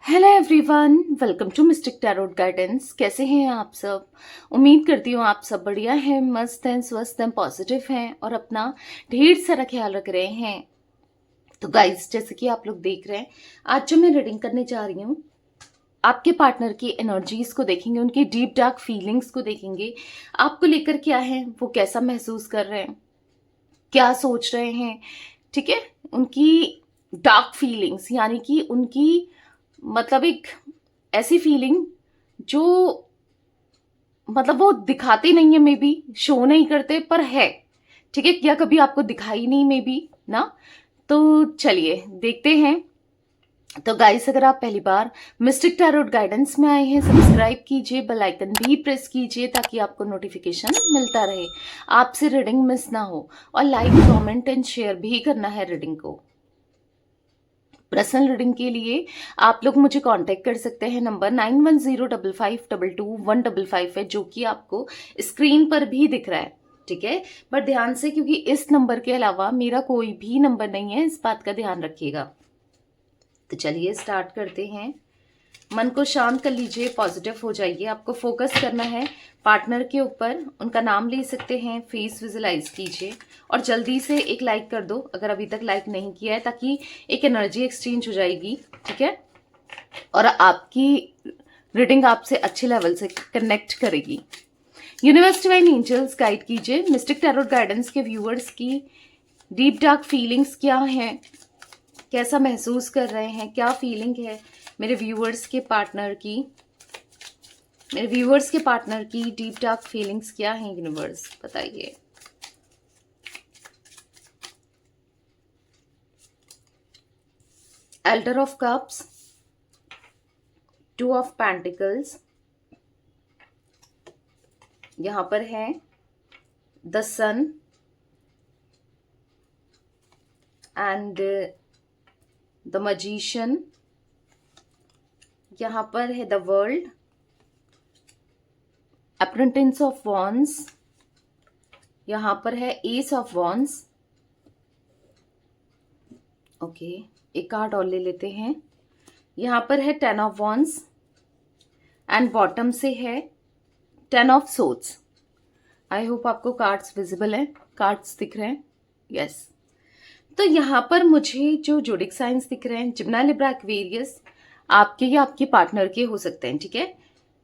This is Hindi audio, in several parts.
Hello everyone, welcome to mystic tarot guidance. कैसे हैं आप सब? उम्मीद करती हूँ आप सब बढ़िया हैं, मस्त हैं, स्वस्थ हैं, पॉजिटिव हैं और अपना ढेर सारा ख्याल रख रहे हैं। तो गाइस, जैसे कि आप लोग देख रहे हैं, आज जो मैं रीडिंग करने जा रही हूँ, आपके पार्टनर की एनर्जीज को देखेंगे, उनकी डीप डार्क फीलिंग्स को देखेंगे। आपको लेकर क्या है, वो कैसा महसूस कर रहे हैं, क्या सोच रहे हैं। ठीक है, उनकी डार्क फीलिंग्स यानी कि उनकी मतलब एक ऐसी फीलिंग जो मतलब वो दिखाते नहीं है, मे बी शो नहीं करते पर है। ठीक है, या कभी आपको दिखाई नहीं मे बी ना। तो चलिए देखते हैं। तो गाइस, अगर आप पहली बार मिस्टिक टैरोट गाइडेंस में आए हैं, सब्सक्राइब कीजिए, बेल आइकन भी प्रेस कीजिए ताकि आपको नोटिफिकेशन मिलता रहे, आपसे रीडिंग मिस ना हो। और लाइक, कमेंट एंड शेयर भी करना है रीडिंग को। पर्सनल रीडिंग के लिए आप लोग मुझे कांटेक्ट कर सकते हैं। नंबर 9105522155 है, जो कि आपको स्क्रीन पर भी दिख रहा है। ठीक है, पर ध्यान से, क्योंकि इस नंबर के अलावा मेरा कोई भी नंबर नहीं है, इस बात का ध्यान रखिएगा। तो चलिए स्टार्ट करते हैं। मन को शांत कर लीजिए, पॉजिटिव हो जाइए। आपको फोकस करना है पार्टनर के ऊपर। उनका नाम ले सकते हैं, फेस विजुलाइज कीजिए और जल्दी से एक लाइक कर दो अगर अभी तक लाइक नहीं किया है, ताकि एक एनर्जी एक्सचेंज हो जाएगी। ठीक है, और आपकी रीडिंग आपसे अच्छे लेवल से कनेक्ट करेगी। यूनिवर्स डिवाइन एंजल्स गाइड कीजिए मिस्टिक टैरोट गाइडेंस के व्यूअर्स की डीप डार्क फीलिंग्स क्या हैं, कैसा महसूस कर रहे हैं, क्या फीलिंग है मेरे व्यूअर्स के पार्टनर की। मेरे व्यूअर्स के पार्टनर की डीप डार्क फीलिंग्स क्या हैं, यूनिवर्स बताइए। Elder of cups, 2 of pentacles, यहां पर है the sun and the magician, यहां पर है the world, apprentice of wands, यहां पर है एस ऑफ वॉन्ड्स। ओके, एक कार्ड और ले लेते हैं। यहां पर है 10 ऑफ वॉन्ड्स एंड बॉटम से है 10 ऑफ सोर्ड्स। आई होप आपको कार्ड्स विजिबल हैं, कार्ड्स दिख रहे हैं। यस, तो यहाँ पर मुझे जो जोडिक साइंस दिख रहे हैं, जिम्ना, लिब्रा, एक्वेरियस, आपके या आपके पार्टनर के हो सकते हैं। ठीक है,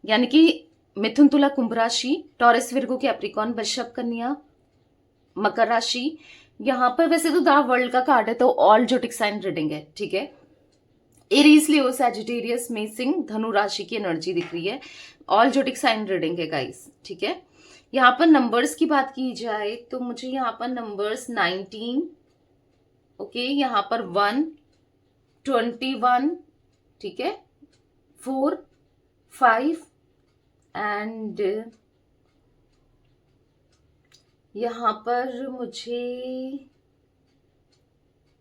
यानी कि मिथुन, तुला, कुंभ राशि, टॉरस, विर्गो, कैप्रिकॉन, वृषभ, कन्या, मकर राशि। यहाँ पर वैसे तो द वर्ल्ड का कार्ड है, तो ऑल जोडिक साइन रीडिंग है। ठीक है, एरीज, लियो, सैजिटेरियस, मेसिंग, धनु राशि की एनर्जी दिख रही है। ऑल जोडिक साइन रीडिंग है गाइस। ठीक है, यहाँ पर नंबर्स की बात की जाए तो मुझे यहाँ पर नंबर्स 19, ओके, यहाँ पर 1, 21, ठीक है, 4, 5 एंड यहाँ पर मुझे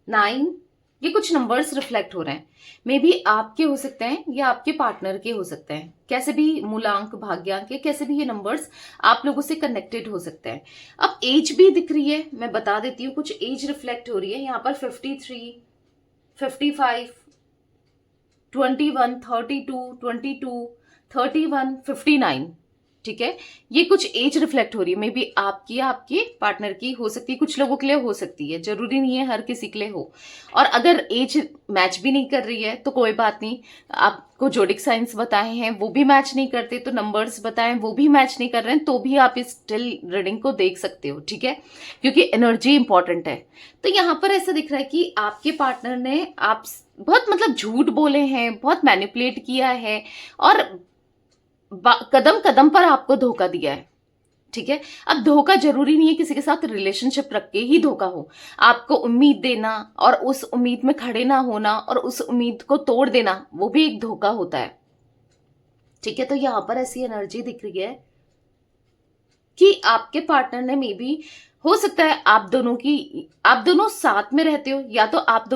9, ये कुछ नंबर्स रिफ्लेक्ट हो रहे हैं। मे बी आपके हो सकते हैं या आपके पार्टनर के हो सकते हैं, कैसे भी मूलांक, भाग्यांक, कैसे भी ये नंबर्स आप लोगों से कनेक्टेड हो सकते हैं। अब एज भी दिख रही है, मैं बता देती हूँ, कुछ एज रिफ्लेक्ट हो रही है। यहाँ पर 53, 55, 21, 32, 22, 31, 59। ठीक है, ये कुछ एज रिफ्लेक्ट हो रही है। मे बी आपकी या आपके पार्टनर की हो सकती है, कुछ लोगों के लिए हो सकती है, जरूरी नहीं है हर किसी के लिए हो। और अगर एज मैच भी नहीं कर रही है तो कोई बात नहीं, आपको जोडिक साइंस बताए हैं वो भी मैच नहीं करते, तो नंबर्स बताए वो भी मैच नहीं कर रहे हैं, तो भी आप इस स्टिल रीडिंग को देख सकते हो। ठीक है, क्योंकि एनर्जी इंपॉर्टेंट है। तो यहाँ पर ऐसा दिख रहा है कि आपके पार्टनर ने आप बहुत मतलब झूठ बोले हैं, बहुत मैनिपुलेट किया है और कदम कदम पर आपको धोखा दिया है। ठीक है, अब धोखा जरूरी नहीं है किसी के साथ रिलेशनशिप रख के ही धोखा हो। आपको उम्मीद देना और उस उम्मीद में खड़े ना होना और उस उम्मीद को तोड़ देना, वो भी एक धोखा होता है। ठीक है, तो यहां पर ऐसी एनर्जी दिख रही है कि आपके पार्टनर ने मे बी, हो सकता है आप दोनों साथ में रहते हो, या तो आप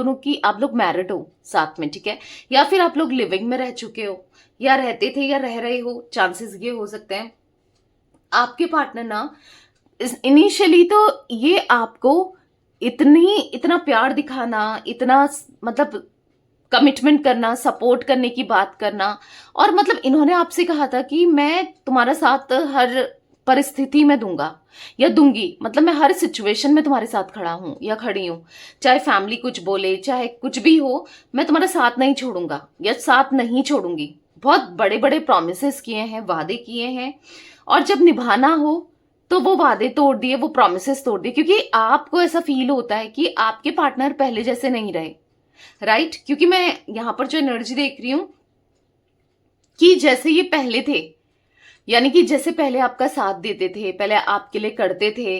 लोग मैरिड हो साथ में। ठीक है, या फिर आप लोग लिविंग में रह चुके हो, या रहते थे या रह रहे हो, चांसेस ये हो सकते हैं। आपके पार्टनर ना इनिशियली तो ये आपको इतना प्यार दिखाना, इतना मतलब कमिटमेंट करना, सपोर्ट करने की बात करना। और मतलब इन्होंने आपसे कहा था कि मैं तुम्हारा साथ हर परिस्थिति में दूंगा या दूंगी, मतलब मैं हर सिचुएशन में तुम्हारे साथ खड़ा हूं या खड़ी हूं, चाहे फैमिली कुछ बोले, चाहे कुछ भी हो, मैं तुम्हारा साथ नहीं छोड़ूंगा या साथ नहीं छोड़ूंगी। बहुत बड़े बड़े प्रोमिसेस किए हैं, वादे किए हैं, और जब निभाना हो तो वो वादे तोड़ दिए, वो प्रोमिसेस तोड़ दिए, क्योंकि आपको ऐसा फील होता है कि आपके पार्टनर पहले जैसे नहीं रहे, राइट? क्योंकि मैं यहां पर जो एनर्जी देख रही हूं कि जैसे ये पहले थे, यानी कि जैसे पहले आपका साथ देते थे, पहले आपके लिए करते थे,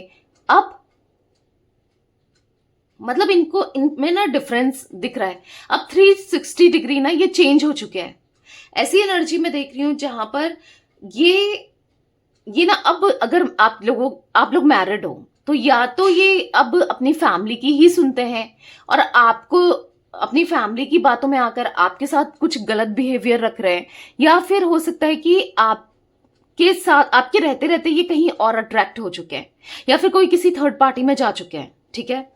अब मतलब इनमें ना डिफरेंस दिख रहा है। अब 360 डिग्री ना ये चेंज हो चुके हैं। ऐसी एनर्जी में देख रही हूं जहां पर ये ना, अब अगर आप लोग मैरिड हो तो या तो ये अब अपनी फैमिली की ही सुनते हैं और आपको अपनी फैमिली की बातों में आकर आपके साथ कुछ गलत बिहेवियर रख रहे हैं, या फिर हो सकता है कि आपके साथ आपके रहते रहते ये कहीं और अट्रैक्ट हो चुके हैं, या फिर कोई किसी थर्ड पार्टी में जा चुके हैं। ठीक है,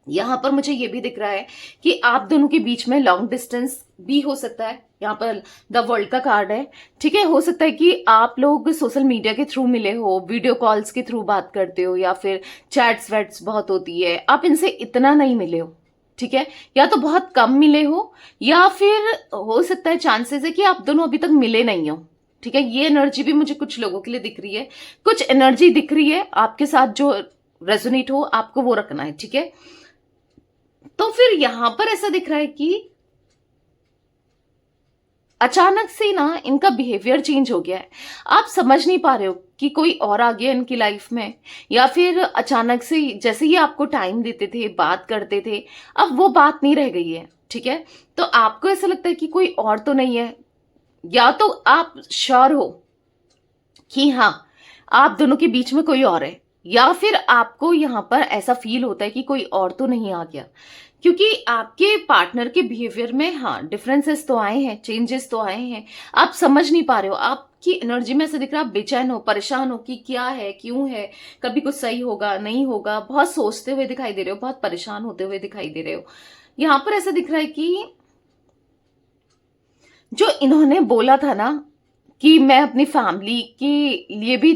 यहां पर मुझे ये भी दिख रहा है कि आप दोनों के बीच में लॉन्ग डिस्टेंस भी हो सकता है। यहाँ पर द वर्ल्ड का कार्ड है। ठीक है, हो सकता है कि आप लोग सोशल मीडिया के थ्रू मिले हो, वीडियो कॉल्स के थ्रू बात करते हो, या फिर चैट्स वैट्स बहुत होती है, आप इनसे इतना नहीं मिले हो। ठीक है, या तो बहुत कम मिले हो, या फिर हो सकता है चांसेस है कि आप दोनों अभी तक मिले नहीं हो। ठीक है, ये एनर्जी भी मुझे कुछ लोगों के लिए दिख रही है। कुछ एनर्जी दिख रही है आपके साथ जो रेजोनेट हो, आपको वो रखना है। ठीक है, तो फिर यहां पर ऐसा दिख रहा है कि अचानक से ना इनका बिहेवियर चेंज हो गया है। आप समझ नहीं पा रहे हो कि कोई और आ गया इनकी लाइफ में, या फिर अचानक से जैसे ही आपको टाइम देते थे, बात करते थे, अब वो बात नहीं रह गई है। ठीक है, तो आपको ऐसा लगता है कि कोई और तो नहीं है, या तो आप श्योर हो कि हाँ आप दोनों के बीच में कोई और है, या फिर आपको यहां पर ऐसा फील होता है कि कोई और तो नहीं आ गया, क्योंकि आपके पार्टनर के बिहेवियर में हाँ डिफरेंसेस तो आए हैं, चेंजेस तो आए हैं। आप समझ नहीं पा रहे हो, आपकी एनर्जी में ऐसा दिख रहा है आप बेचैन हो, परेशान हो कि क्या है, क्यों है, कभी कुछ सही होगा नहीं होगा, बहुत सोचते हुए दिखाई दे रहे हो, बहुत परेशान होते हुए दिखाई दे रहे हो। यहां पर ऐसा दिख रहा है कि जो इन्होंने बोला था ना कि मैं अपनी फैमिली के लिए भी,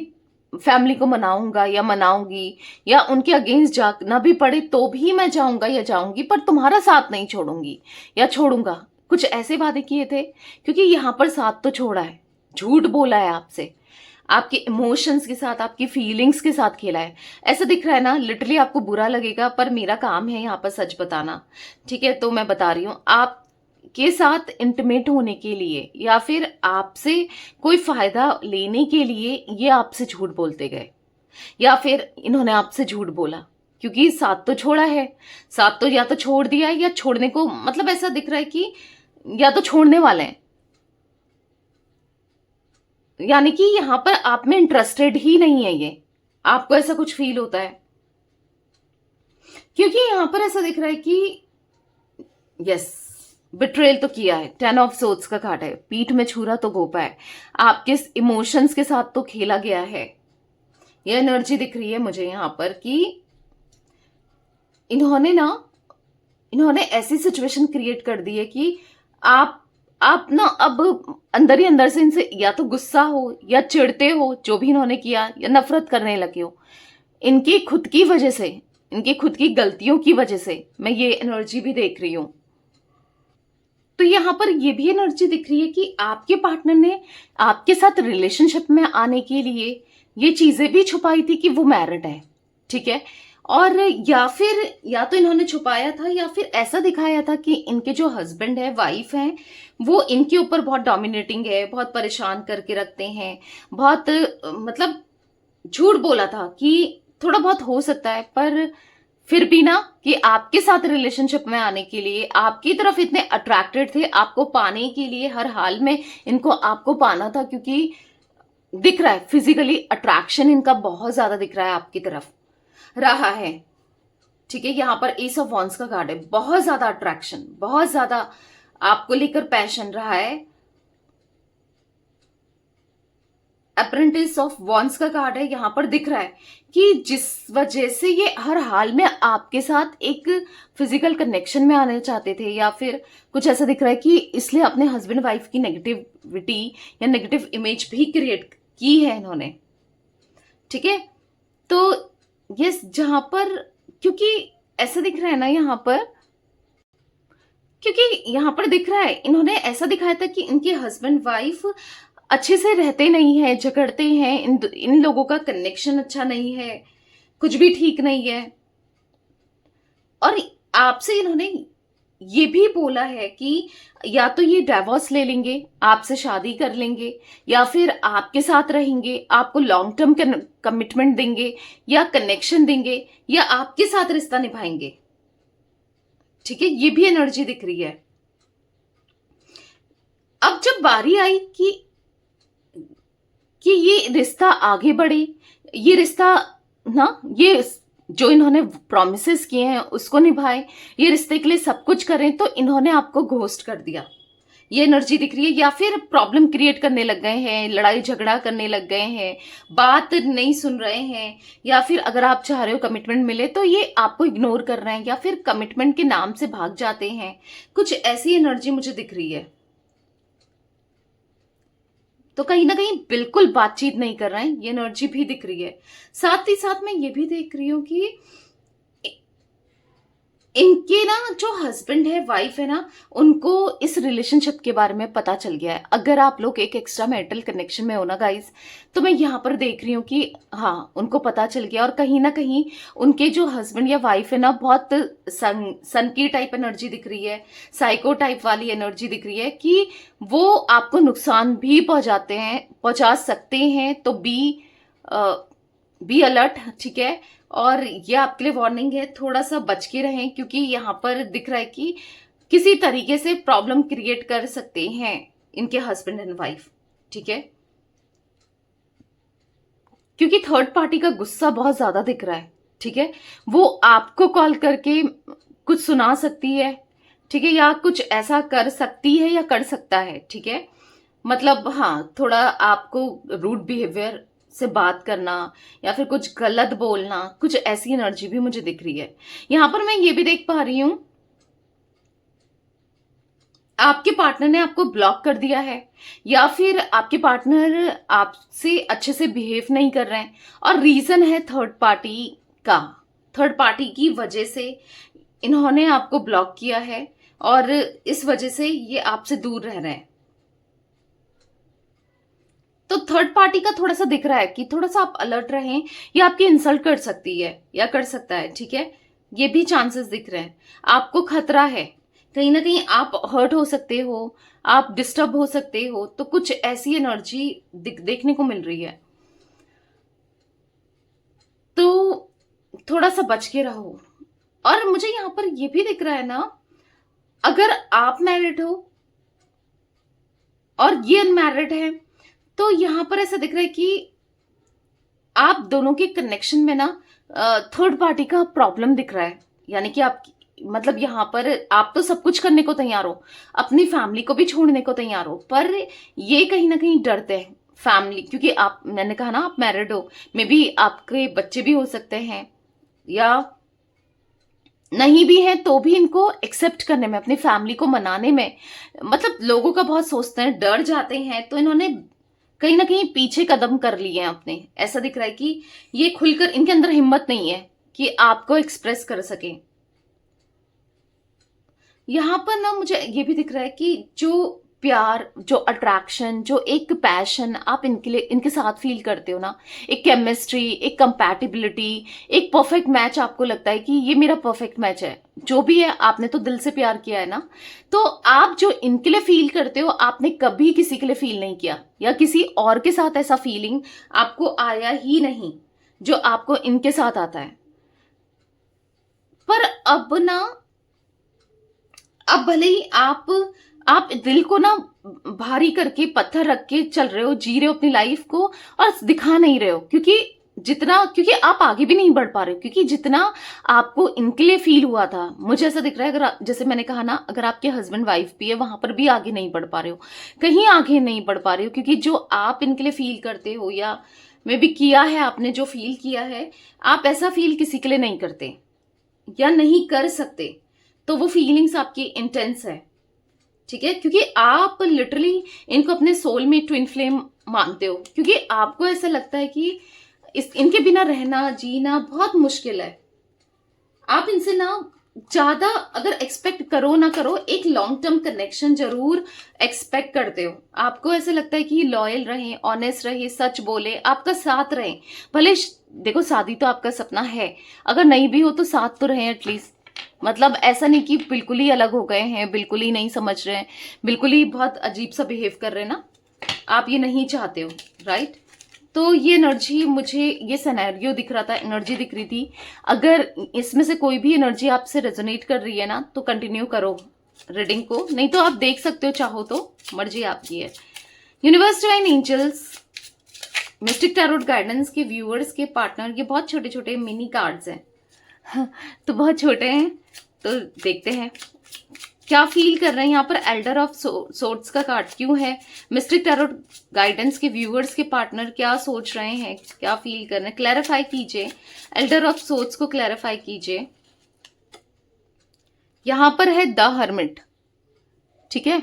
फैमिली को मनाऊंगा या मनाऊंगी, या उनके अगेंस्ट जाना भी पड़े तो भी मैं जाऊंगा या जाऊंगी, पर तुम्हारा साथ नहीं छोड़ूंगी या छोड़ूंगा, कुछ ऐसे वादे किए थे। क्योंकि यहां पर साथ तो छोड़ा है, झूठ बोला है आपसे, आपके इमोशंस के साथ, आपकी फीलिंग्स के साथ खेला है। ऐसा दिख रहा है ना, लिटरली आपको बुरा लगेगा पर मेरा काम है यहाँ पर सच बताना। ठीक है, तो मैं बता रही हूँ, आप के साथ इंटीमेट होने के लिए या फिर आपसे कोई फायदा लेने के लिए ये आपसे झूठ बोलते गए, या फिर इन्होंने आपसे झूठ बोला, क्योंकि साथ तो छोड़ा है, साथ तो या तो छोड़ दिया है या छोड़ने को, मतलब ऐसा दिख रहा है कि या तो छोड़ने वाले हैं, यानी कि यहां पर आप में इंटरेस्टेड ही नहीं है ये, आपको ऐसा कुछ फील होता है। क्योंकि यहां पर ऐसा दिख रहा है कि यस, बिट्रेल तो किया है, 10 ऑफ सोर्ड्स का कार्ड है, पीठ में छुरा तो घोपा है, आपके इमोशंस के साथ तो खेला गया है। ये एनर्जी दिख रही है मुझे यहां पर कि इन्होंने ऐसी सिचुएशन क्रिएट कर दी है कि आप ना अब अंदर ही अंदर से इनसे या तो गुस्सा हो या चिढ़ते हो, जो भी इन्होंने किया, या नफरत करने लगे हो इनकी खुद की वजह से, इनकी खुद की गलतियों की वजह से। मैं ये एनर्जी भी देख रही हूं। तो यहां पर ये भी एनर्जी दिख रही है कि आपके पार्टनर ने आपके साथ रिलेशनशिप में आने के लिए ये चीजें भी छुपाई थी कि वो मैरिड है। ठीक है, और या तो इन्होंने छुपाया था, या फिर ऐसा दिखाया था कि इनके जो हस्बैंड है, वाइफ हैं, वो इनके ऊपर बहुत डोमिनेटिंग है, बहुत परेशान करके रखते हैं, बहुत मतलब झूठ बोला था कि थोड़ा बहुत हो सकता है, पर फिर भी ना कि आपके साथ रिलेशनशिप में आने के लिए आपकी तरफ इतने अट्रैक्टेड थे, आपको पाने के लिए हर हाल में इनको आपको पाना था, क्योंकि दिख रहा है फिजिकली अट्रैक्शन इनका बहुत ज्यादा दिख रहा है आपकी तरफ रहा है। ठीक है, यहां पर एस ऑफ वॉन्ड्स का कार्ड है, बहुत ज्यादा अट्रैक्शन, बहुत ज्यादा आपको लेकर पैशन रहा है। अप्रेंटिस ऑफ वॉन्स का कार्ड है, यहाँ पर दिख रहा है कि जिस वजह से ये हर हाल में आपके साथ एक फिजिकल कनेक्शन में आने चाहते थे, या फिर कुछ ऐसा दिख रहा है कि इसलिए अपने हस्बैंड वाइफ की नेगेटिविटी या नेगेटिव इमेज भी क्रिएट की है इन्होंने। ठीक है, तो यस, जहां पर क्योंकि ऐसा दिख रहा है ना यहाँ पर, क्योंकि यहाँ पर दिख रहा है इन्होंने ऐसा दिखाया था कि इनके हस्बैंड वाइफ अच्छे से रहते नहीं है, झगड़ते हैं, इन लोगों का कनेक्शन अच्छा नहीं है, कुछ भी ठीक नहीं है। और आपसे इन्होंने ये भी बोला है कि या तो ये डाइवोर्स ले लेंगे, आपसे शादी कर लेंगे, या फिर आपके साथ रहेंगे, आपको लॉन्ग टर्म कमिटमेंट देंगे या कनेक्शन देंगे, या आपके साथ रिश्ता निभाएंगे। ठीक है, ये भी एनर्जी दिख रही है। अब जब बारी आई कि ये रिश्ता आगे बढ़े, ये रिश्ता ना, ये जो इन्होंने प्रॉमिसेस किए हैं उसको निभाए, ये रिश्ते के लिए सब कुछ करें, तो इन्होंने आपको घोस्ट कर दिया। ये एनर्जी दिख रही है, या फिर प्रॉब्लम क्रिएट करने लग गए हैं, लड़ाई झगड़ा करने लग गए हैं, बात नहीं सुन रहे हैं, या फिर अगर आप चाह रहे हो कमिटमेंट मिले तो ये आपको इग्नोर कर रहे हैं, या फिर कमिटमेंट के नाम से भाग जाते हैं। कुछ ऐसी एनर्जी मुझे दिख रही है। तो कहीं ना कहीं बिल्कुल बातचीत नहीं कर रहे हैं, ये एनर्जी भी दिख रही है। साथ ही साथ मैं ये भी देख रही हूं कि इनके ना जो हस्बैंड है, वाइफ है ना, उनको इस रिलेशनशिप के बारे में पता चल गया है। अगर आप लोग एक एक्स्ट्रा मैरिटल कनेक्शन में हो ना गाइस, तो मैं यहाँ पर देख रही हूँ कि हाँ, उनको पता चल गया, और कहीं ना कहीं उनके जो हस्बैंड या वाइफ है ना, बहुत सन की टाइप एनर्जी दिख रही है, साइको टाइप वाली एनर्जी दिख रही है कि वो आपको नुकसान भी पहुंचा सकते हैं। तो बी अलर्ट। ठीक है, और ये आपके लिए वार्निंग है, थोड़ा सा बच के रहें, क्योंकि यहाँ पर दिख रहा है कि किसी तरीके से प्रॉब्लम क्रिएट कर सकते हैं इनके हस्बैंड एंड वाइफ। ठीक है, क्योंकि थर्ड पार्टी का गुस्सा बहुत ज्यादा दिख रहा है। ठीक है, वो आपको कॉल करके कुछ सुना सकती है। ठीक है, या कुछ ऐसा कर सकती है या कर सकता है। ठीक है, मतलब हाँ, थोड़ा आपको रूड बिहेवियर से बात करना, या फिर कुछ गलत बोलना, कुछ ऐसी एनर्जी भी मुझे दिख रही है। यहां पर मैं ये भी देख पा रही हूं, आपके पार्टनर ने आपको ब्लॉक कर दिया है, या फिर आपके पार्टनर आपसे अच्छे से बिहेव नहीं कर रहे हैं, और रीजन है थर्ड पार्टी की वजह से इन्होंने आपको ब्लॉक किया है, और इस वजह से ये आपसे दूर रह रहे हैं। तो थर्ड पार्टी का थोड़ा सा दिख रहा है कि थोड़ा सा आप अलर्ट रहें, या आपकी इंसल्ट कर सकती है या कर सकता है। ठीक है, ये भी चांसेस दिख रहे हैं। आपको खतरा है, कहीं ना कहीं आप हर्ट हो सकते हो, आप डिस्टर्ब हो सकते हो, तो कुछ ऐसी एनर्जी देखने को मिल रही है। तो थोड़ा सा बच के रहो। और मुझे यहां पर ये भी दिख रहा है ना, अगर आप मैरिड हो और ये अनमैरिड है, तो यहां पर ऐसा दिख रहा है कि आप दोनों के कनेक्शन में ना थर्ड पार्टी का प्रॉब्लम दिख रहा है। यानी कि आप, मतलब यहां पर आप तो सब कुछ करने को तैयार हो, अपनी फैमिली को भी छोड़ने को तैयार हो, पर ये कहीं ना कहीं डरते हैं फैमिली, क्योंकि आप, मैंने कहा ना, आप मैरिड हो, मे बी आपके बच्चे भी हो सकते हैं, या नहीं भी है, तो भी इनको एक्सेप्ट करने में, अपनी फैमिली को मनाने में, मतलब लोगों का बहुत सोचते हैं, डर जाते हैं, तो इन्होंने कहीं ना कहीं पीछे कदम कर लिए हैं अपने। ऐसा दिख रहा है कि ये खुलकर, इनके अंदर हिम्मत नहीं है कि आपको एक्सप्रेस कर सके। यहां पर ना मुझे ये भी दिख रहा है कि जो प्यार, जो अट्रैक्शन, जो एक पैशन आप इनके साथ फील करते हो ना, एक केमिस्ट्री, एक कंपैटिबिलिटी, एक परफेक्ट मैच, आपको लगता है कि ये मेरा परफेक्ट मैच है, जो भी है, आपने तो दिल से प्यार किया है ना, तो आप जो इनके लिए फील करते हो, आपने कभी किसी के लिए फील नहीं किया, या किसी और के साथ ऐसा फीलिंग आपको आया ही नहीं जो आपको इनके साथ आता है। पर अब ना, अब भले ही आप दिल को ना भारी करके, पत्थर रख के चल रहे हो, जी रहे हो अपनी लाइफ को, और दिखा नहीं रहे हो, क्योंकि जितना, क्योंकि आप आगे भी नहीं बढ़ पा रहे हो, क्योंकि जितना आपको इनके लिए फील हुआ था, मुझे ऐसा दिख रहा है, जैसे मैंने कहा ना, अगर आपके हस्बैंड वाइफ भी है, वहां पर भी आगे नहीं बढ़ पा रहे हो, कहीं आगे नहीं बढ़ पा रहे हो, क्योंकि जो आप इनके लिए फील करते हो, या मे भी किया है आपने, जो फील किया है, आप ऐसा फील किसी के लिए नहीं करते या नहीं कर सकते। तो वो फीलिंग्स आपकी इंटेंस है, ठीक है, क्योंकि आप लिटरली इनको अपने सोल में ट्विन फ्लेम मानते हो, क्योंकि आपको ऐसा लगता है कि इनके बिना रहना जीना बहुत मुश्किल है। आप इनसे ना ज्यादा अगर एक्सपेक्ट करो ना करो, एक लॉन्ग टर्म कनेक्शन जरूर एक्सपेक्ट करते हो। आपको ऐसा लगता है कि लॉयल रहे, ऑनेस्ट रहे, सच बोले, आपका साथ रहे। भले देखो, शादी तो आपका सपना है, अगर नहीं भी हो तो साथ तो रहे एटलीस्ट। मतलब ऐसा नहीं कि बिल्कुल ही अलग हो गए हैं, बिल्कुल ही नहीं समझ रहे हैं, बिल्कुल ही बहुत अजीब सा बिहेव कर रहे हैं ना, आप ये नहीं चाहते हो, राइट। तो ये एनर्जी, मुझे ये सिनेरियो दिख रहा था, एनर्जी दिख रही थी। अगर इसमें से कोई भी एनर्जी आपसे रेजोनेट कर रही है ना, तो कंटिन्यू करो रीडिंग को, नहीं तो आप देख सकते हो, चाहो तो, मर्जी आपकी है। Universe, divine angels, mystic tarot guidance के व्यूअर्स के पार्टनर, ये बहुत छोटे छोटे मिनी कार्ड्स हैं तो बहुत छोटे हैं, तो देखते हैं क्या फील कर रहे हैं यहाँ पर। एल्डर ऑफ सोर्ड्स का कार्ड क्यों है? मिस्टिक टैरोट गाइडेंस के व्यूअर्स के पार्टनर क्या सोच रहे हैं, क्या फील कर रहे हैं, क्लैरिफाई कीजिए। एल्डर ऑफ सोर्ड्स को क्लैरिफाई कीजिए। यहाँ पर है द हर्मिट, ठीक है।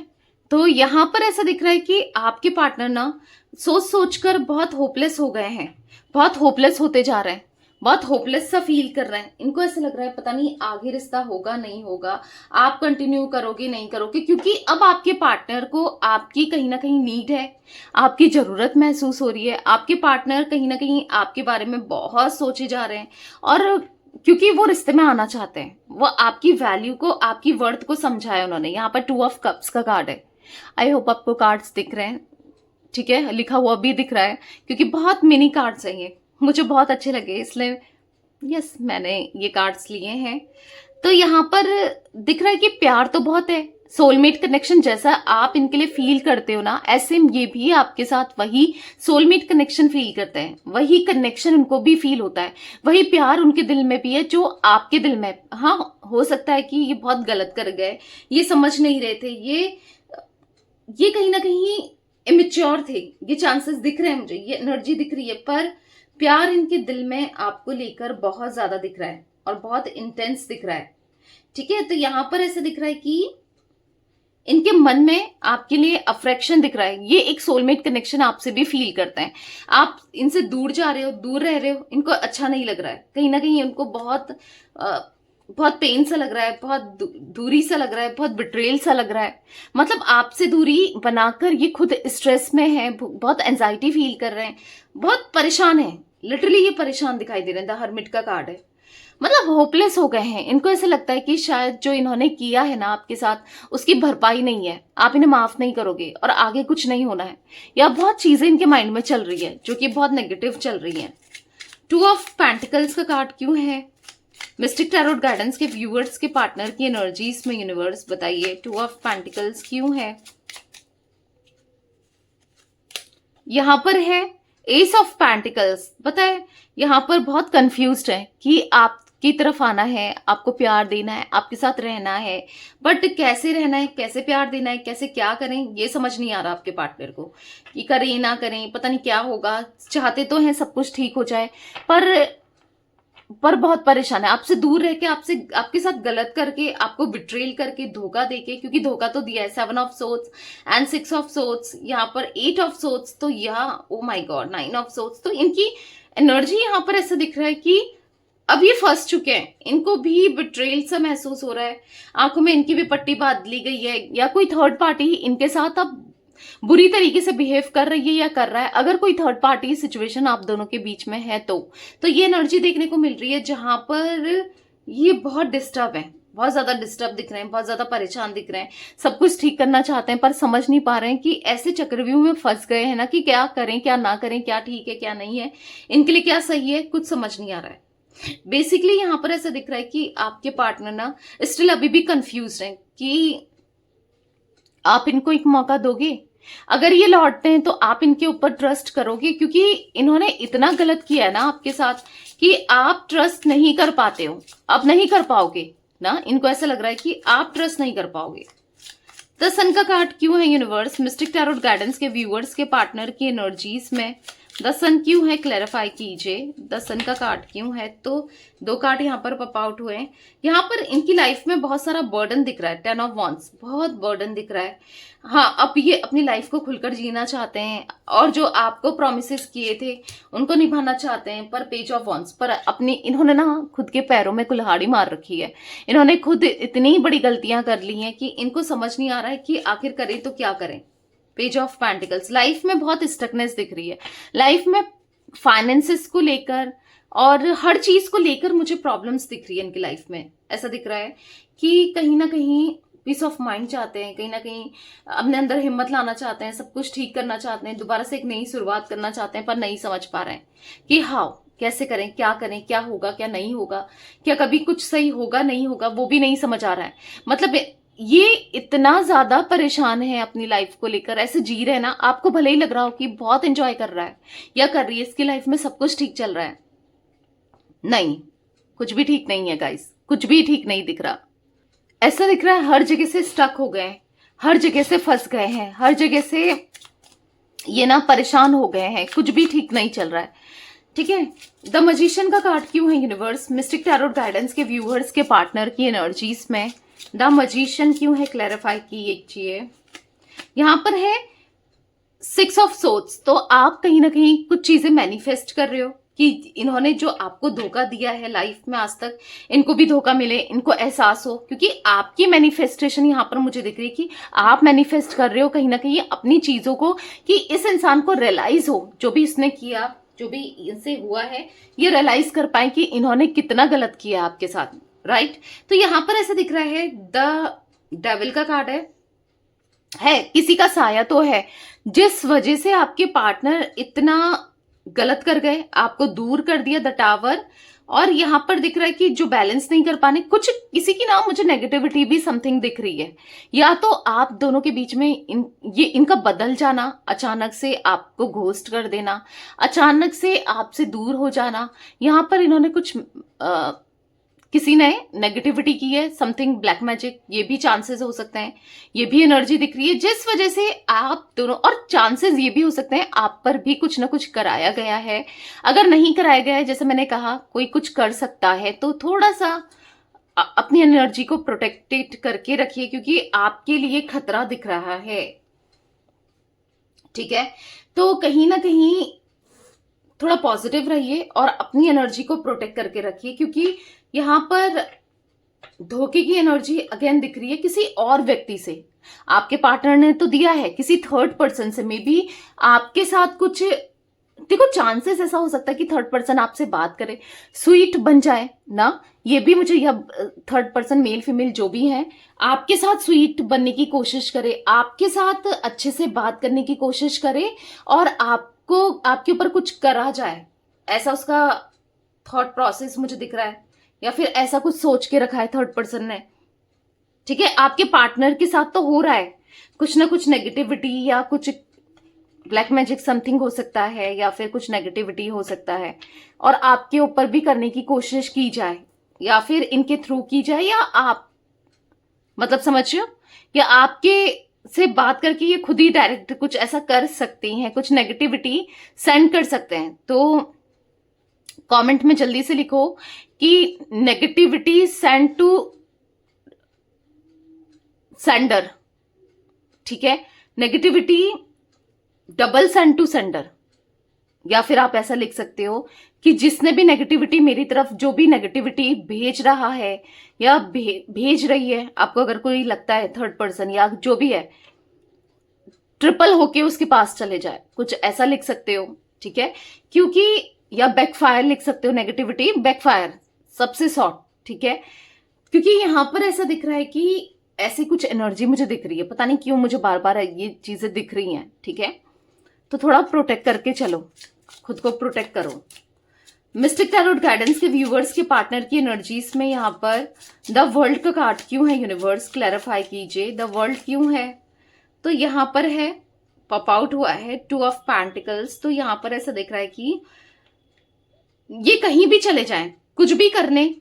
तो यहाँ पर ऐसा दिख रहा है कि आपके पार्टनर ना सोच सोचकर बहुत होपलेस हो गए हैं, बहुत होपलेस होते जा रहे हैं, बहुत होपलेस सा फील कर रहे हैं। इनको ऐसा लग रहा है पता नहीं आगे रिश्ता होगा नहीं होगा, आप कंटिन्यू करोगे नहीं करोगे, क्योंकि अब आपके पार्टनर को आपकी कहीं ना कहीं नीड है, आपकी जरूरत महसूस हो रही है। आपके पार्टनर कहीं ना कहीं आपके बारे में बहुत सोचे जा रहे हैं, और क्योंकि वो रिश्ते में आना चाहते हैं, वो आपकी वैल्यू को, आपकी वर्थ को समझा है उन्होंने। यहाँ पर 2 ऑफ कप्स का कार्ड है। आई होप आपको कार्ड्स दिख रहे हैं, ठीक है, लिखा हुआ भी दिख रहा है, क्योंकि बहुत मिनी कार्ड्स हैं ये, मुझे बहुत अच्छे लगे, इसलिए यस मैंने ये कार्ड्स लिए हैं। तो यहाँ पर दिख रहा है कि प्यार तो बहुत है, सोलमेट कनेक्शन जैसा आप इनके लिए फील करते हो ना, ऐसे ये भी आपके साथ वही सोलमेट कनेक्शन फील करते हैं, वही कनेक्शन उनको भी फील होता है, वही प्यार उनके दिल में भी है जो आपके दिल में। हाँ, हो सकता है कि ये बहुत गलत कर गए, ये समझ नहीं रहे थे, ये कहीं ना कहीं इमेच्योर थे, ये चांसेस दिख रहे हैं मुझे, ये एनर्जी दिख रही है। पर प्यार इनके दिल में आपको लेकर बहुत ज्यादा दिख रहा है और बहुत इंटेंस दिख रहा है, ठीक है। तो यहाँ पर ऐसा दिख रहा है कि इनके मन में आपके लिए अफ्रेक्शन दिख रहा है, ये एक सोलमेट कनेक्शन आपसे भी फील करते हैं। आप इनसे दूर जा रहे हो, दूर रह रहे हो, इनको अच्छा नहीं लग रहा है, कहीं ना कहीं उनको बहुत पेन सा लग रहा है, बहुत दूरी सा लग रहा है, बहुत बिट्रेल सा लग रहा है। मतलब आपसे दूरी बनाकर ये खुद स्ट्रेस में है, बहुत एंजाइटी फील कर रहे हैं, बहुत परेशान है, लिटरली ये परेशान दिखाई दे रहे हैं। द हर्मिट का कार्ड है, मतलब होपलेस हो गए हैं। इनको ऐसा लगता है कि शायद जो इन्होंने किया है ना आपके साथ, उसकी भरपाई नहीं है, आप इन्हें माफ नहीं करोगे और आगे कुछ नहीं होना है, या बहुत चीजें इनके माइंड में चल रही है जो कि बहुत नेगेटिव चल रही है। 2 ऑफ पेंटिकल्स का कार्ड क्यों है? मिस्टिक टैरोट गाइडेंस के व्यूअर्स के पार्टनर की एनर्जीज में यूनिवर्स बताइए, 2 ऑफ पेंटिकल्स क्यों है? यहां पर है एस ऑफ पेंटिकल्स। पता है यहां पर बहुत कंफ्यूज्ड है कि आपकी तरफ आना है, आपको प्यार देना है, आपके साथ रहना है, बट कैसे रहना है, कैसे प्यार देना है, कैसे क्या करें, ये समझ नहीं आ रहा आपके पार्टनर को, कि करें ना करें, पता नहीं क्या होगा। चाहते तो हैं सब कुछ ठीक हो जाए, पर बहुत परेशान है, आपसे दूर रह के, आपके साथ गलत करके, आपको बिट्रेल करके, धोखा देके, क्योंकि धोखा तो दिया है। 7 of swords and 6 of swords, यहाँ पर 8 ऑफ सोर्ड्स, तो यहाँ oh my God 9 of swords. तो इनकी एनर्जी यहाँ पर ऐसा दिख रहा है कि अब ये फंस चुके हैं, इनको भी बिट्रेल सा महसूस हो रहा है, आंखों में इनकी भी पट्टी बांध ली गई है, या कोई थर्ड पार्टी इनके साथ अब बुरी तरीके से बिहेव कर रही है या कर रहा है। अगर कोई थर्ड पार्टी सिचुएशन आप दोनों के बीच में है तो ये एनर्जी देखने को मिल रही है, जहां पर ये बहुत डिस्टर्ब है, बहुत ज्यादा डिस्टर्ब दिख रहे हैं, बहुत ज्यादा परेशान दिख रहे हैं, सब कुछ ठीक करना चाहते हैं पर समझ नहीं पा रहे हैं कि ऐसे चक्रव्यूह में फंस गए हैं ना, कि क्या करें क्या ना करें, क्या ठीक है क्या नहीं है, इनके लिए क्या सही है, कुछ समझ नहीं आ रहा है। बेसिकली यहां पर ऐसा दिख रहा है कि आपके पार्टनर ना स्टिल अभी भी कंफ्यूज है कि आप इनको एक मौका दोगे, अगर ये लौटते हैं तो आप इनके ऊपर ट्रस्ट करोगे, क्योंकि इन्होंने इतना गलत किया है ना आपके साथ कि आप ट्रस्ट नहीं कर पाते हो, अब नहीं कर पाओगे ना। इनको ऐसा लग रहा है कि आप ट्रस्ट नहीं कर पाओगे। द सन का कार्ड क्यों है यूनिवर्स, मिस्टिक टैरोट गाइडेंस के व्यूअर्स के पार्टनर की एनर्जीज में द सन क्यों है, क्लैरिफाई कीजिए। द सन का कार्ड क्यों है, तो 2 कार्ड यहाँ पर पॉप आउट हुए हैं। यहाँ पर इनकी लाइफ में बहुत सारा बर्डन दिख रहा है, 10 ऑफ वॉन्ड्स, बहुत बर्डन दिख रहा है। हाँ, अब ये अपनी लाइफ को खुलकर जीना चाहते हैं और जो आपको प्रोमिसेस किए थे उनको निभाना चाहते हैं, पर पेज ऑफ वॉन्ड्स पर अपनी इन्होंने ना खुद के पैरों में कुल्हाड़ी मार रखी है। इन्होंने खुद इतनी बड़ी गलतियां कर ली हैं कि इनको समझ नहीं आ रहा है कि आखिर करें तो क्या करें। पेज ऑफ पेंटिकल्स, लाइफ में बहुत स्टकनेस दिख रही है, लाइफ में फाइनेंसेस को लेकर और हर चीज को लेकर मुझे प्रॉब्लम्स दिख रही है इनकी लाइफ में। ऐसा दिख रहा है कि कहीं ना कहीं पीस ऑफ माइंड चाहते हैं, कहीं ना कहीं अपने अंदर हिम्मत लाना चाहते हैं, सब कुछ ठीक करना चाहते हैं, दोबारा से एक नई शुरुआत करना चाहते हैं, पर नहीं समझ पा रहे हैं कि हाउ, कैसे करें, क्या होगा, क्या नहीं होगा, क्या कभी कुछ सही होगा नहीं होगा, वो भी नहीं समझ आ रहा है। मतलब ये इतना ज्यादा परेशान है अपनी लाइफ को लेकर, ऐसे जी रहे हैं ना, आपको भले ही लग रहा हो कि बहुत एंजॉय कर रहा है या कर रही है, इसकी लाइफ में सब कुछ ठीक चल रहा है, नहीं, कुछ भी ठीक नहीं है गाइस, कुछ भी ठीक नहीं दिख रहा। ऐसा दिख रहा है हर जगह से स्टक हो गए, हर जगह से फंस गए हैं, हर जगह से ये ना परेशान हो गए हैं, कुछ भी ठीक नहीं चल रहा है। ठीक है, द मजिशियन का कार्ड क्यों है यूनिवर्स, मिस्टिक टैरोट गाइडेंस के व्यूअर्स के पार्टनर की एनर्जीज में द मजिशियन क्यों है, क्लैरिफाई कीजिए। यहां पर है 6 ऑफ सोर्ड्स, तो आप कहीं ना कहीं कुछ चीजें मैनिफेस्ट कर रहे हो कि इन्होंने जो आपको धोखा दिया है लाइफ में आज तक, इनको भी धोखा मिले, इनको एहसास हो, क्योंकि आपकी मैनिफेस्टेशन यहां पर मुझे दिख रही है कि आप मैनिफेस्ट कर रहे हो कहीं ना कहीं अपनी चीजों को, कि इस इंसान को रियलाइज हो, जो भी इसने किया, जो भी इनसे हुआ है, ये रियलाइज कर पाए कि इन्होंने कितना गलत किया आपके साथ, राइट। तो यहां पर ऐसा दिख रहा है द डेविल का कार्ड है किसी का साया तो है, जिस वजह से आपके पार्टनर इतना गलत कर गए, आपको दूर कर दिया, द टावर। और यहां पर दिख रहा है कि जो बैलेंस नहीं कर पाने, कुछ किसी की ना मुझे नेगेटिविटी भी समथिंग दिख रही है, या तो आप दोनों के बीच में ये इनका बदल जाना, अचानक से आपको घोस्ट कर देना, अचानक से आपसे दूर हो जाना। यहां पर इन्होंने कुछ किसी ने नेगेटिविटी की है, समथिंग ब्लैक मैजिक, ये भी चांसेस हो सकते हैं, ये भी एनर्जी दिख रही है, जिस वजह से आप दोनों, और चांसेस ये भी हो सकते हैं आप पर भी कुछ ना कुछ कराया गया है। अगर नहीं कराया गया है, जैसे मैंने कहा कोई कुछ कर सकता है, तो थोड़ा सा अपनी एनर्जी को प्रोटेक्टेड करके रखिए, क्योंकि आपके लिए खतरा दिख रहा है। ठीक है, तो कहीं ना कहीं थोड़ा पॉजिटिव रहिए और अपनी एनर्जी को प्रोटेक्ट करके रखिए, क्योंकि यहां पर धोखे की एनर्जी अगेन दिख रही है किसी और व्यक्ति से। आपके पार्टनर ने तो दिया है किसी थर्ड पर्सन से, मे बी आपके साथ कुछ, देखो चांसेस ऐसा हो सकता है कि थर्ड पर्सन आपसे बात करे, स्वीट बन जाए ना, ये भी मुझे, यह थर्ड पर्सन मेल फीमेल जो भी है, आपके साथ स्वीट बनने की कोशिश करे, आपके साथ अच्छे से बात करने की कोशिश करे और आपको, आपके ऊपर कुछ करा जाए, ऐसा उसका थॉट प्रोसेस मुझे दिख रहा है, या फिर ऐसा कुछ सोच के रखा है थर्ड पर्सन ने। ठीक है, आपके पार्टनर के साथ तो हो रहा है कुछ ना कुछ नेगेटिविटी, या कुछ ब्लैक मैजिक समथिंग हो सकता है, या फिर कुछ नेगेटिविटी हो सकता है, और आपके ऊपर भी करने की कोशिश की जाए, या फिर इनके थ्रू की जाए, या आप, मतलब समझ रहे हो, या आपके से बात करके ये खुद ही डायरेक्ट कुछ ऐसा कर सकती हैं, कुछ नेगेटिविटी सेंड कर सकते हैं। तो कमेंट में जल्दी से लिखो कि नेगेटिविटी सेंड टू सेंडर। ठीक है, negativity double send to sender, या फिर आप ऐसा लिख सकते हो कि जिसने भी नेगेटिविटी मेरी तरफ, जो भी नेगेटिविटी भेज रहा है या भेज रही है, आपको अगर कोई लगता है थर्ड पर्सन या जो भी है, ट्रिपल होके उसके पास चले जाए, कुछ ऐसा लिख सकते हो। ठीक है, क्योंकि, या बैकफायर लिख सकते हो, नेगेटिविटी बैकफायर सबसे शॉर्ट। ठीक है, क्योंकि यहां पर ऐसा दिख रहा है कि ऐसी कुछ एनर्जी मुझे दिख रही है, पता नहीं क्यों मुझे बार बार ये चीजें दिख रही हैं। ठीक है, तो थोड़ा प्रोटेक्ट करके चलो, खुद को प्रोटेक्ट करो। मिस्टिक टैरोट गाइडेंस के व्यूअर्स के पार्टनर की एनर्जीज में यहां पर द वर्ल्ड का कार्ड क्यों है यूनिवर्स, क्लैरिफाई कीजिए। द वर्ल्ड क्यों है, तो यहां पर है पॉप आउट हुआ है 2 ऑफ पेंटिकल्स। तो यहाँ पर ऐसा दिख रहा है कि ये कहीं भी चले जाएं, कुछ भी करने,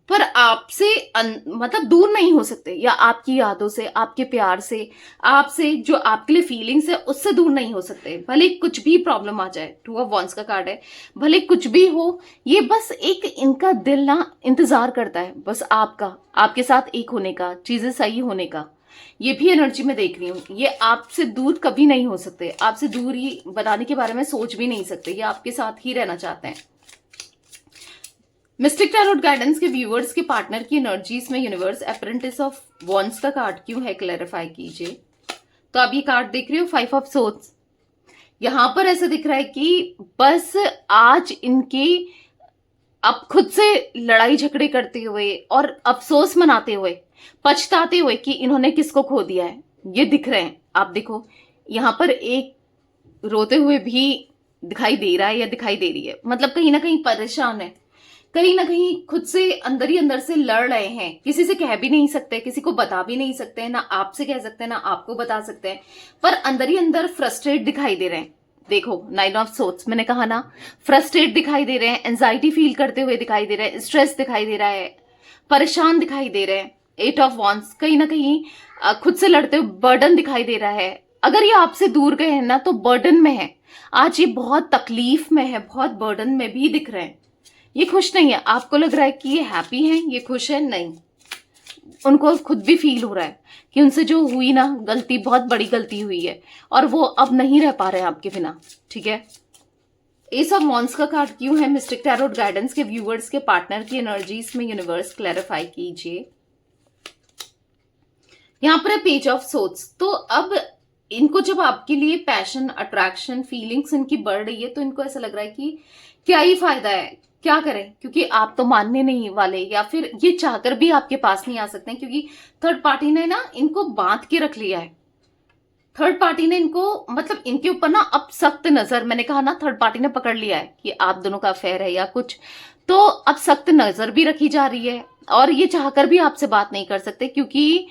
पर आपसे मतलब दूर नहीं हो सकते, या आपकी यादों से, आपके प्यार से, आपसे जो आपके लिए फीलिंग्स है उससे दूर नहीं हो सकते। भले कुछ भी प्रॉब्लम आ जाए, 2 ऑफ वॉन्ड्स का कार्ड है, भले कुछ भी हो, ये बस एक इनका दिल ना इंतजार करता है बस आपका, आपके साथ एक होने का, चीजें सही होने का। ये भी एनर्जी में देख रही हूँ। ये आपसे दूर कभी नहीं हो सकते, आपसे दूर ही बनाने के बारे में सोच भी नहीं सकते, ये आपके साथ ही रहना चाहते हैं। मिस्टिक टैरोट गाइडेंस के व्यूअर्स के पार्टनर की एनर्जीज में यूनिवर्स अप्रेंटिस ऑफ वॉन्ड्स का कार्ड क्यों है, क्लैरिफाई कीजिए। तो आप ये कार्ड देख रहे हो 5 ऑफ सोर्ड्स। यहां पर ऐसा दिख रहा है कि बस आज इनके अब खुद से लड़ाई झगड़े करते हुए और अफसोस मनाते हुए, पछताते हुए कि इन्होंने किसको खो दिया है, ये दिख रहे हैं। आप देखो यहां पर एक रोते हुए भी दिखाई दे रहा है या दिखाई दे रही है, मतलब कहीं ना कहीं परेशान है, कहीं ना कहीं खुद से अंदर ही अंदर से लड़ रहे हैं। किसी से कह भी नहीं सकते, किसी को बता भी नहीं सकते, ना आपसे कह सकते हैं ना आपको बता सकते हैं, पर अंदर ही अंदर फ्रस्ट्रेट दिखाई दे रहे हैं। देखो 9 ऑफ सोर्ड्स, मैंने कहा ना, फ्रस्ट्रेट दिखाई दे रहे हैं, एंजाइटी फील करते हुए दिखाई दे रहे हैं, स्ट्रेस दिखाई दे रहा है, परेशान दिखाई दे रहे हैं। 8 ऑफ वॉन्ड्स, कहीं ना कहीं खुद से लड़ते हुए बर्डन दिखाई दे रहा है। अगर ये आपसे दूर गए हैं ना तो बर्डन में है, आज ये बहुत तकलीफ में है, बहुत बर्डन में भी दिख रहे हैं। ये खुश नहीं है, आपको लग रहा है कि ये हैप्पी हैं, ये खुश है, नहीं, उनको खुद भी फील हो रहा है कि उनसे जो हुई ना गलती, बहुत बड़ी गलती हुई है और वो अब नहीं रह पा रहे हैं आपके बिना। ठीक है, एस ऑफ वॉन्ड्स का कार्ड क्यों है मिस्टिक टैरोट गाइडेंस के व्यूअर्स के पार्टनर की एनर्जीज में, यूनिवर्स क्लैरिफाई कीजिए। यहां पर है पेज ऑफ सोर्ड्स। तो अब इनको जब आपके लिए पैशन, अट्रैक्शन, फीलिंग्स इनकी बढ़ रही है तो इनको ऐसा लग रहा है कि क्या ही फायदा है, क्या करें, क्योंकि आप तो मानने नहीं वाले, या फिर ये चाहकर भी आपके पास नहीं आ सकते हैं क्योंकि थर्ड पार्टी ने ना इनको बांध के रख लिया है। थर्ड पार्टी ने इनको, मतलब इनके ऊपर ना अब सख्त नजर, मैंने कहा ना थर्ड पार्टी ने पकड़ लिया है कि आप दोनों का अफेयर है या कुछ, तो अब सख्त नजर भी रखी जा रही है और ये चाहकर भी आपसे बात नहीं कर सकते क्योंकि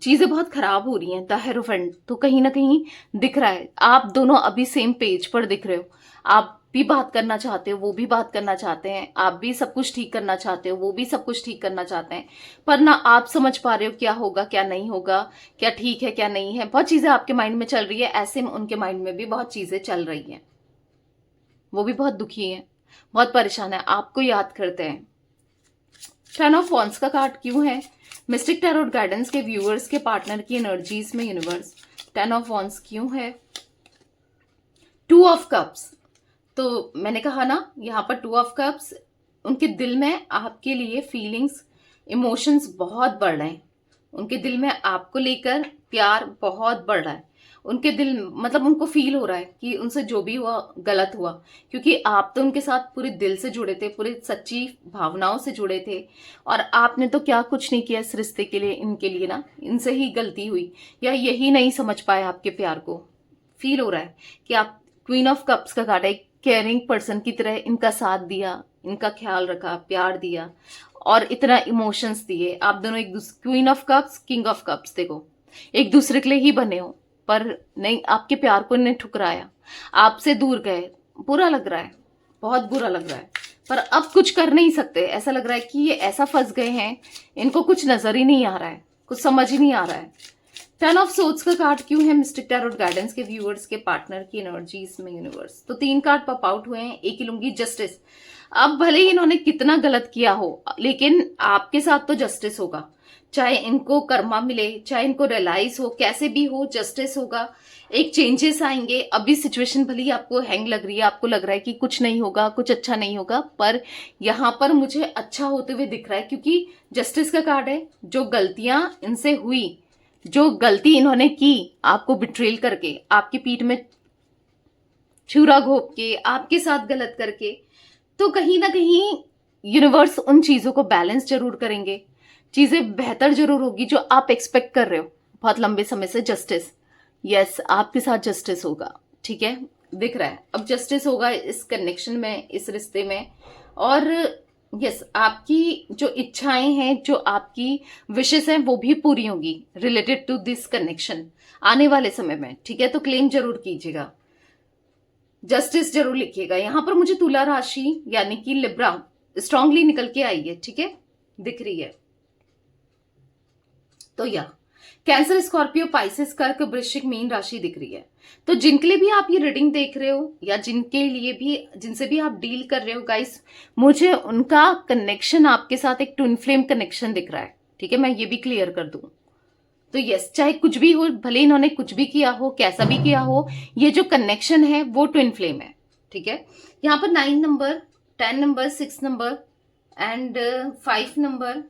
चीजें बहुत खराब हो रही हैं। द हेरोफेंट तो कहीं ना कहीं दिख रहा है, आप दोनों अभी सेम पेज पर दिख रहे हो, आप भी बात करना चाहते हो, वो भी बात करना चाहते हैं, आप भी सब कुछ ठीक करना चाहते हो, वो भी सब कुछ ठीक करना चाहते हैं, पर ना आप समझ पा रहे हो क्या होगा क्या नहीं होगा, क्या ठीक है क्या नहीं है। बहुत चीजें आपके माइंड में चल रही है, ऐसे में उनके माइंड में भी बहुत चीजें चल रही हैं, वो भी बहुत दुखी हैं, बहुत परेशान है, आपको याद करते हैं। 10 ऑफ वॉन्ड्स का कार्ड क्यों है मिस्टिक टैरोट गाइडेंस के व्यूअर्स के पार्टनर की एनर्जीज में, यूनिवर्स 10 ऑफ वॉन्ड्स क्यों है। 2 ऑफ कप्स। तो मैंने कहा ना यहाँ पर 2 ऑफ कप्स, उनके दिल में आपके लिए फीलिंग्स, इमोशंस बहुत बढ़ रहे हैं, उनके दिल में आपको लेकर प्यार बहुत बढ़ रहा है, उनके दिल, मतलब उनको फील हो रहा है कि उनसे जो भी हुआ गलत हुआ, क्योंकि आप तो उनके साथ पूरे दिल से जुड़े थे, पूरी सच्ची भावनाओं से जुड़े थे, और आपने तो क्या कुछ नहीं किया इस रिश्ते के लिए, इनके लिए ना, इनसे ही गलती हुई या यही नहीं समझ पाए आपके प्यार को। फील हो रहा है कि आप, क्वीन ऑफ कप्स का कार्ड है, केयरिंग पर्सन की तरह इनका साथ दिया, इनका ख्याल रखा, प्यार दिया और इतना इमोशंस दिए। आप दोनों एक दूसरे, queen of cups, king of cups, देखो एक दूसरे के लिए ही बने हो, पर नहीं, आपके प्यार को इन्हें ठुकराया, आपसे दूर गए, बुरा लग रहा है, बहुत बुरा लग रहा है, पर अब कुछ कर नहीं सकते। ऐसा लग रहा है कि ये ऐसा फंस गए हैं, इनको कुछ नजर ही नहीं आ रहा है, कुछ समझ ही नहीं आ रहा है। 10 ऑफ सोर्ड्स का कार्ड क्यों है मिस्टिक टैरोट गाइडेंस के व्यूअर्स के पार्टनर की एनर्जीज में, यूनिवर्स। तो 3 कार्ड पॉप आउट हुए हैं, एक ही लूंगी, जस्टिस। अब भले ही इन्होंने कितना गलत किया हो, लेकिन आपके साथ तो जस्टिस होगा, चाहे इनको कर्मा मिले, चाहे इनको रियलाइज हो, कैसे भी हो, जस्टिस होगा, एक चेंजेस आएंगे। अभी सिचुएशन भले ही आपको हैंग लग रही है, आपको लग रहा है कि कुछ नहीं होगा, कुछ अच्छा नहीं होगा, पर यहां पर मुझे अच्छा होते हुए दिख रहा है क्योंकि जस्टिस का कार्ड है। जो गलतियां इनसे हुई, जो गलती इन्होंने की, आपको बिट्रेल करके, आपकी पीठ में छुरा घोंप के, आपके साथ गलत करके, तो कहीं ना कहीं यूनिवर्स उन चीजों को बैलेंस जरूर करेंगे, चीजें बेहतर जरूर होगी जो आप एक्सपेक्ट कर रहे हो बहुत लंबे समय से। जस्टिस, यस, आपके साथ जस्टिस होगा, ठीक है, दिख रहा है अब जस्टिस होगा इस कनेक्शन में, इस रिश्ते में। और यस, आपकी जो इच्छाएं हैं, जो आपकी विशेष हैं, वो भी पूरी होंगी रिलेटेड टू दिस कनेक्शन आने वाले समय में। ठीक है, तो क्लेम जरूर कीजिएगा, जस्टिस जरूर लिखिएगा। यहां पर मुझे तुला राशि यानी कि लिब्रा स्ट्रांगली निकल के आई है। ठीक है, दिख रही है। तो या कैंसर, स्कॉर्पियो, पाइसेस, कर्क, वृश्चिक, मीन राशि दिख रही है। तो जिनके लिए भी आप ये रीडिंग देख रहे हो या जिनके लिए भी, जिनसे भी आप डील कर रहे हो गाइस, मुझे उनका कनेक्शन आपके साथ एक ट्विन फ्लेम कनेक्शन दिख रहा है। ठीक है, मैं ये भी क्लियर कर दूं। तो यस, चाहे कुछ भी हो, भले इन्होंने कुछ भी किया हो, कैसा भी किया हो, ये जो कनेक्शन है वो ट्विन फ्लेम है। ठीक है, यहाँ पर 9 number, 10 number, 6 number and 5 number,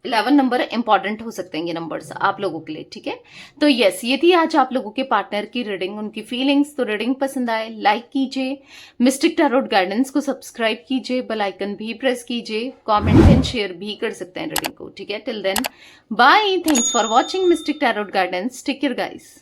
11 number important हो सकते हैं ये नंबर्स आप लोगों के लिए। ठीक है, तो यस, ये थी आज आप लोगों के पार्टनर की रीडिंग, उनकी फीलिंग्स। तो रीडिंग पसंद आए लाइक कीजिए, मिस्टिक टैरोट गाइडेंस को सब्सक्राइब कीजिए, बेल आइकन भी प्रेस कीजिए, कमेंट एंड शेयर भी कर सकते हैं रीडिंग को। ठीक है, till then bye, thanks for watching mystic tarot guidance, take care guys.